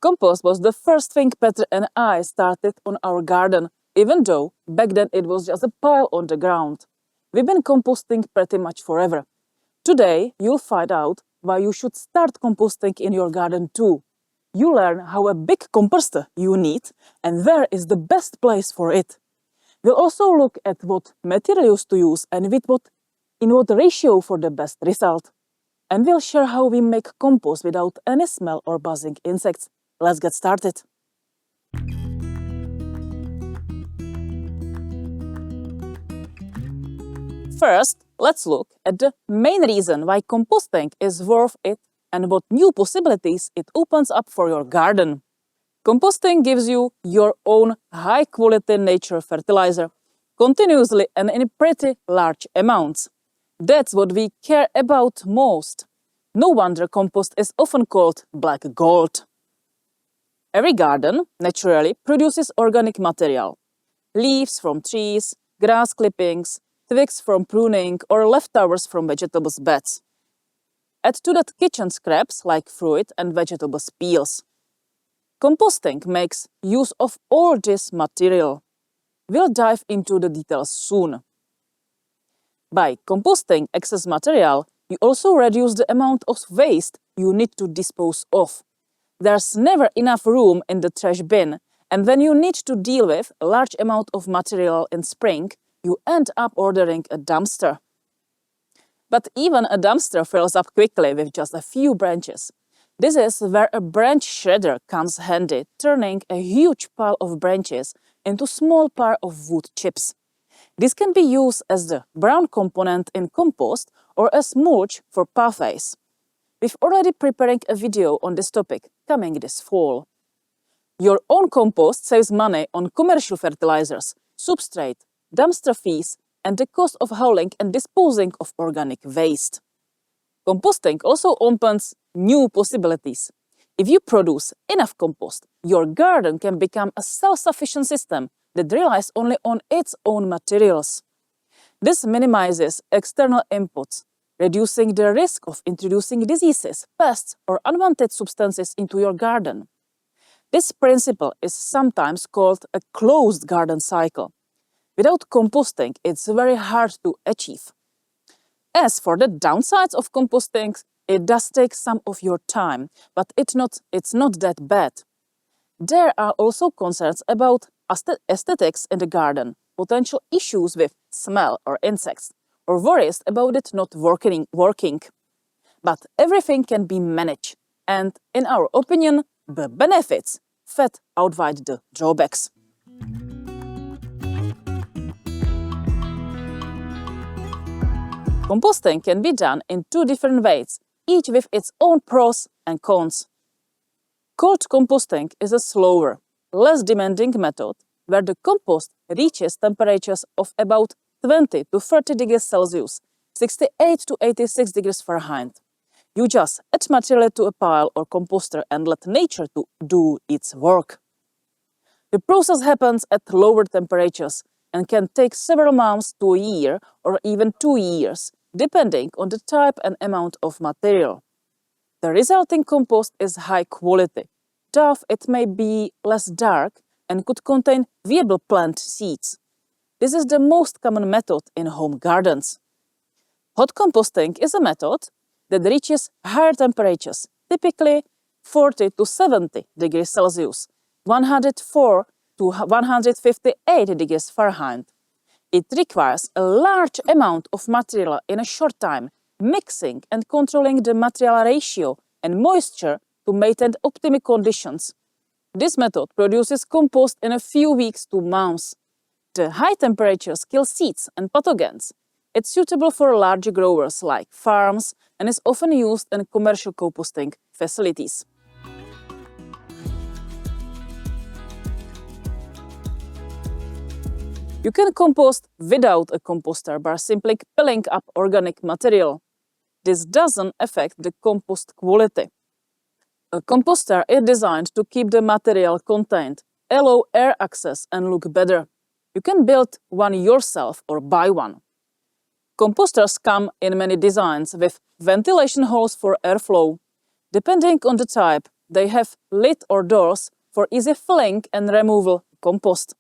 Compost was the first thing Petr and I started on our garden, even though back then it was just a pile on the ground. We've been composting pretty much forever. Today, you'll find out why you should start composting in your garden too. You learn how a big composter you need and where is the best place for it. We'll also look at what materials to use and in what ratio for the best result. And we'll share how we make compost without any smell or buzzing insects. Let's get started. First, let's look at the main reason why composting is worth it and what new possibilities it opens up for your garden. Composting gives you your own high-quality nature fertilizer, continuously and in pretty large amounts. That's what we care about most. No wonder compost is often called black gold. Every garden, naturally, produces organic material. Leaves from trees, grass clippings, twigs from pruning or leftovers from vegetables beds. Add to that kitchen scraps like fruit and vegetables peels. Composting makes use of all this material. We'll dive into the details soon. By composting excess material, you also reduce the amount of waste you need to dispose of. There's never enough room in the trash bin, and when you need to deal with a large amount of material in spring, you end up ordering a dumpster. But even a dumpster fills up quickly with just a few branches. This is where a branch shredder comes handy, turning a huge pile of branches into small pile of wood chips. This can be used as the brown component in compost or as mulch for pathways. We've already preparing a video on this topic coming this fall. Your own compost saves money on commercial fertilizers, substrate, dumpster fees, and the cost of hauling and disposing of organic waste. Composting also opens new possibilities. If you produce enough compost, your garden can become a self-sufficient system that relies only on its own materials. This minimizes external inputs, reducing the risk of introducing diseases, pests, or unwanted substances into your garden. This principle is sometimes called a closed garden cycle. Without composting, it's very hard to achieve. As for the downsides of composting, it does take some of your time, but it's not that bad. There are also concerns about aesthetics in the garden, potential issues with smell or insects, or worries about it not working. But everything can be managed, and in our opinion, the benefits far outweigh the drawbacks. Composting can be done in two different ways, each with its own pros and cons. Cold composting is a slower, less demanding method where the compost reaches temperatures of about 20 to 30 degrees Celsius, 68 to 86 degrees Fahrenheit. You just add material to a pile or composter and let nature do its work. The process happens at lower temperatures and can take several months to a year or even 2 years, depending on the type and amount of material. The resulting compost is high quality, though it may be less dark and could contain viable plant seeds. This is the most common method in home gardens. Hot composting is a method that reaches higher temperatures, typically 40 to 70 degrees Celsius, 104 to 158 degrees Fahrenheit. It requires a large amount of material in a short time, mixing and controlling the material ratio and moisture to maintain optimal conditions. This method produces compost in a few weeks to months. The high temperatures kill seeds and pathogens. It's suitable for large growers like farms and is often used in commercial composting facilities. You can compost without a composter by simply piling up organic material. This doesn't affect the compost quality. A composter is designed to keep the material contained, allow air access and look better. You can build one yourself or buy one. Composters come in many designs with ventilation holes for airflow. Depending on the type, They have lid or doors for easy filling and removal compost.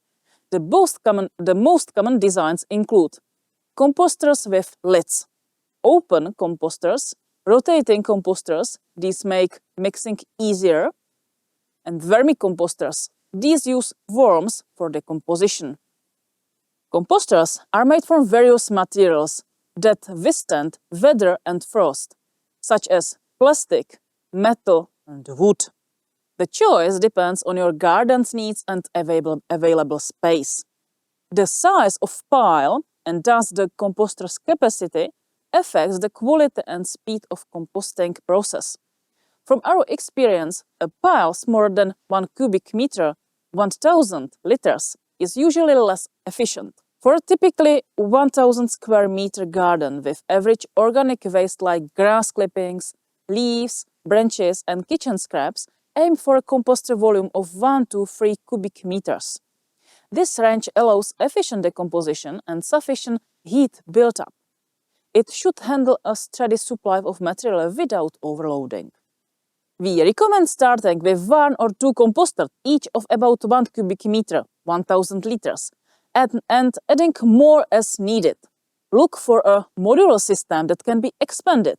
The most common designs include composters with lids, open composters, rotating composters, these make mixing easier, and vermicomposters. These use worms for decomposition. Composters are made from various materials that withstand weather and frost, such as plastic, metal, and wood. The choice depends on your garden's needs and available space. The size of pile and thus the composter's capacity affects the quality and speed of composting process. From our experience, a pile smaller than 1 cubic meter, 1000 liters, is usually less efficient. For a typically 1000 square meter garden with average organic waste like grass clippings, leaves, branches, and kitchen scraps, aim for a composter volume of 1 to 3 cubic meters. This range allows efficient decomposition and sufficient heat build-up. It should handle a steady supply of material without overloading. We recommend starting with 1 or 2 composters, each of about 1 cubic meter, 1000 liters, and adding more as needed. Look for a modular system that can be expanded.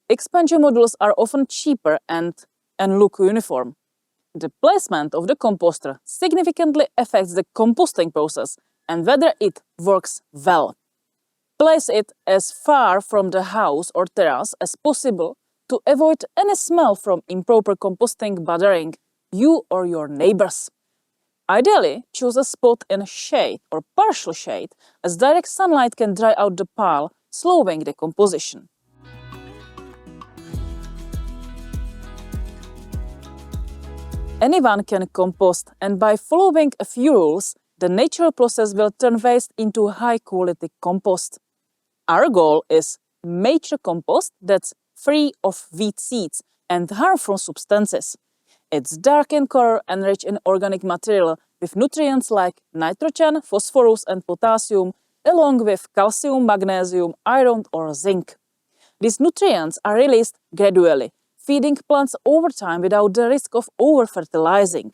Expansion modules are often cheaper and look uniform. The placement of the composter significantly affects the composting process and whether it works well. Place it as far from the house or terrace as possible to avoid any smell from improper composting bothering you or your neighbors. Ideally, choose a spot in shade or partial shade, as direct sunlight can dry out the pile, slowing decomposition. Anyone can compost, and by following a few rules, the natural process will turn waste into high-quality compost. Our goal is mature compost that's free of weed seeds and harmful substances. It's dark in color and rich in organic material with nutrients like nitrogen, phosphorus, and potassium, along with calcium, magnesium, iron, or zinc. These nutrients are released gradually, feeding plants over time without the risk of over-fertilizing.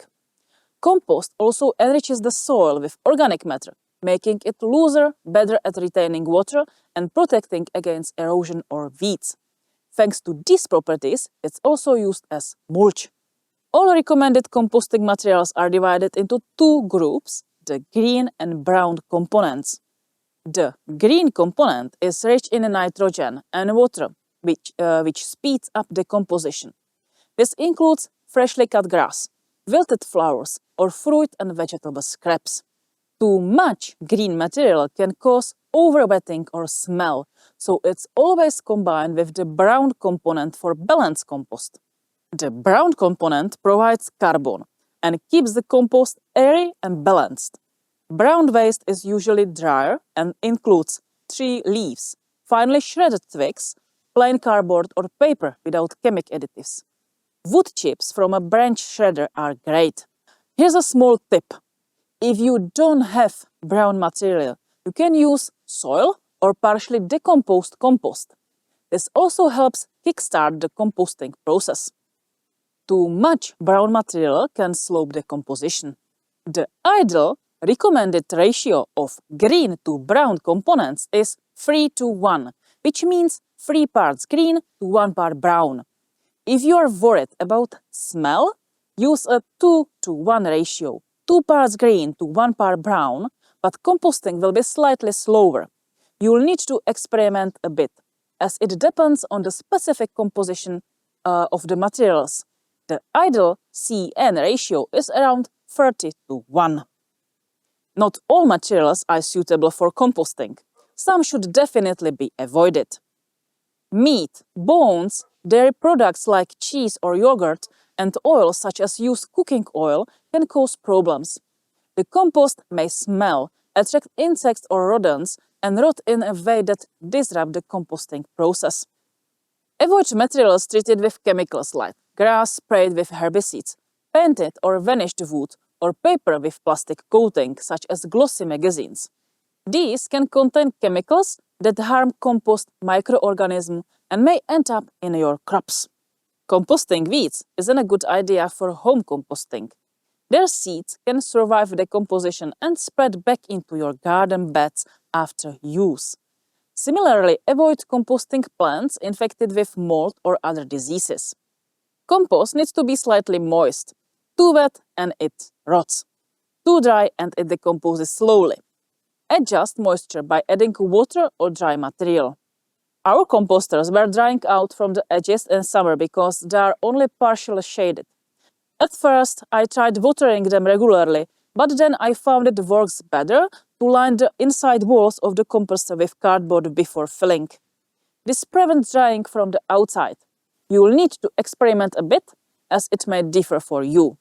Compost also enriches the soil with organic matter, making it looser, better at retaining water, and protecting against erosion or weeds. Thanks to these properties, it's also used as mulch. All recommended composting materials are divided into 2 groups, the green and brown components. The green component is rich in nitrogen and water, which speeds up decomposition. This includes freshly cut grass, wilted flowers, or fruit and vegetable scraps. Too much green material can cause overwetting or smell, so it's always combined with the brown component for balanced compost. The brown component provides carbon and keeps the compost airy and balanced. Brown waste is usually drier and includes tree leaves, finely shredded twigs, plain cardboard or paper without chemical additives. Wood chips from a branch shredder are great. Here's a small tip. If you don't have brown material, you can use soil or partially decomposed compost. This also helps kickstart the composting process. Too much brown material can slow decomposition. The ideal recommended ratio of green to brown components is 3:1, which means 3 parts green to 1 part brown. If you are worried about smell, use a 2:1 ratio, 2 parts green to 1 part brown, but composting will be slightly slower. You'll need to experiment a bit, as it depends on the specific composition of the materials. The ideal CN ratio is around 30:1. Not all materials are suitable for composting. Some should definitely be avoided. Meat, bones, dairy products like cheese or yogurt, and oils such as used cooking oil can cause problems. The compost may smell, attract insects or rodents, and rot in a way that disrupts the composting process. Avoid materials treated with chemicals like grass sprayed with herbicides, painted or varnished wood, or paper with plastic coating, such as glossy magazines. These can contain chemicals that harm compost microorganisms and may end up in your crops. Composting weeds isn't a good idea for home composting. Their seeds can survive decomposition and spread back into your garden beds after use. Similarly, avoid composting plants infected with mold or other diseases. Compost needs to be slightly moist. Too wet and it rots. Too dry and it decomposes slowly. Adjust moisture by adding water or dry material. Our composters were drying out from the edges in summer because they are only partially shaded. At first, I tried watering them regularly, but then I found it works better to line the inside walls of the composter with cardboard before filling. This prevents drying from the outside. You will need to experiment a bit, as it may differ for you.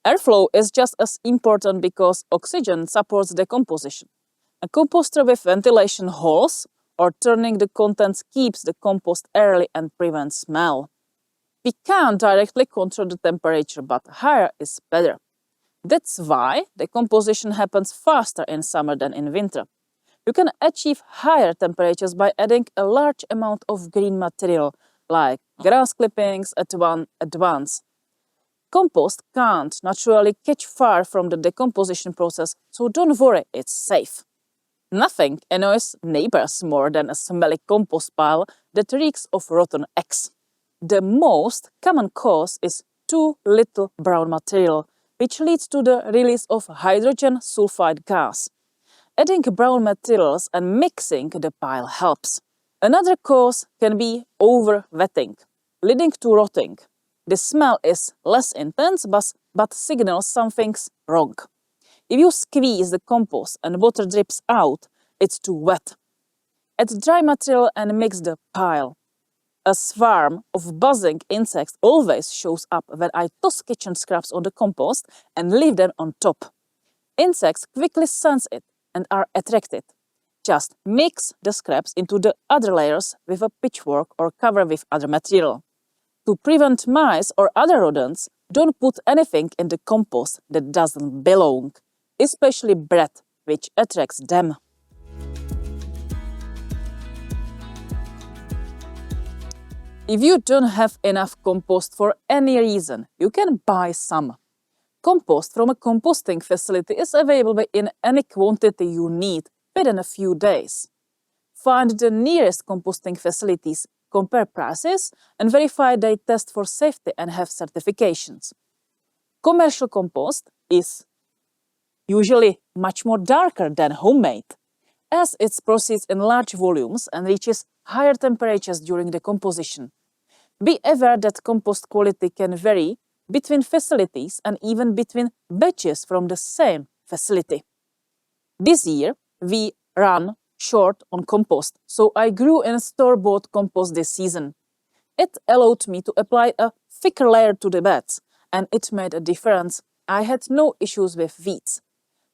Airflow is just as important because oxygen supports decomposition. A composter with ventilation holes or turning the contents keeps the compost airly and prevents smell. We can't directly control the temperature, but higher is better. That's why decomposition happens faster in summer than in winter. You can achieve higher temperatures by adding a large amount of green material, like grass clippings at once. Compost can't naturally catch fire from the decomposition process, so don't worry, it's safe. Nothing annoys neighbors more than a smelly compost pile that reeks of rotten eggs. The most common cause is too little brown material, which leads to the release of hydrogen sulfide gas. Adding brown materials and mixing the pile helps. Another cause can be over-wetting, leading to rotting. The smell is less intense but signals something's wrong. If you squeeze the compost and water drips out, it's too wet. Add dry material and mix the pile. A swarm of buzzing insects always shows up when I toss kitchen scraps on the compost and leave them on top. Insects quickly sense it and are attracted. Just mix the scraps into the other layers with a pitchfork or cover with other material. To prevent mice or other rodents, don't put anything in the compost that doesn't belong, especially bread, which attracts them. If you don't have enough compost for any reason, you can buy some. Compost from a composting facility is available in any quantity you need within a few days. Find the nearest composting facilities, compare prices, and verify they test for safety and have certifications. Commercial compost is usually much more darker than homemade, as it proceeds in large volumes and reaches higher temperatures during decomposition. Be aware that compost quality can vary between facilities and even between batches from the same facility. This year, we ran short on compost, so I grew in store-bought compost this season. It allowed me to apply a thicker layer to the beds, and it made a difference. I had no issues with weeds.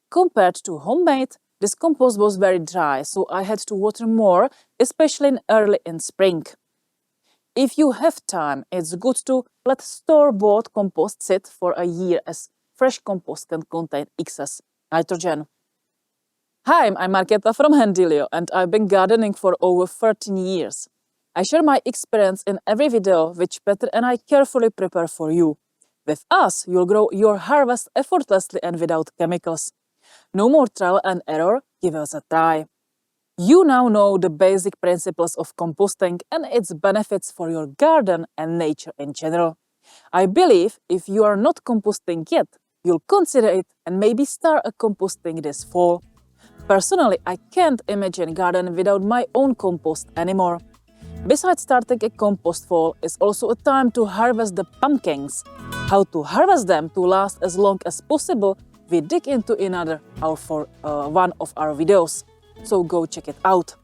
Compared to homemade, this compost was very dry, so I had to water more, especially early in spring. If you have time, it's good to let store-bought compost sit for a year, as fresh compost can contain excess nitrogen. Hi, I'm Marketa from Handilio, and I've been gardening for over 13 years. I share my experience in every video which Petr and I carefully prepare for you. With us, you'll grow your harvest effortlessly and without chemicals. No more trial and error, give us a try. You now know the basic principles of composting and its benefits for your garden and nature in general. I believe if you are not composting yet, you'll consider it and maybe start composting this fall. Personally, I can't imagine garden without my own compost anymore. Besides starting a compost fall is also a time to harvest the pumpkins. How to harvest them to last as long as possible, we dig into one of our videos. So go check it out.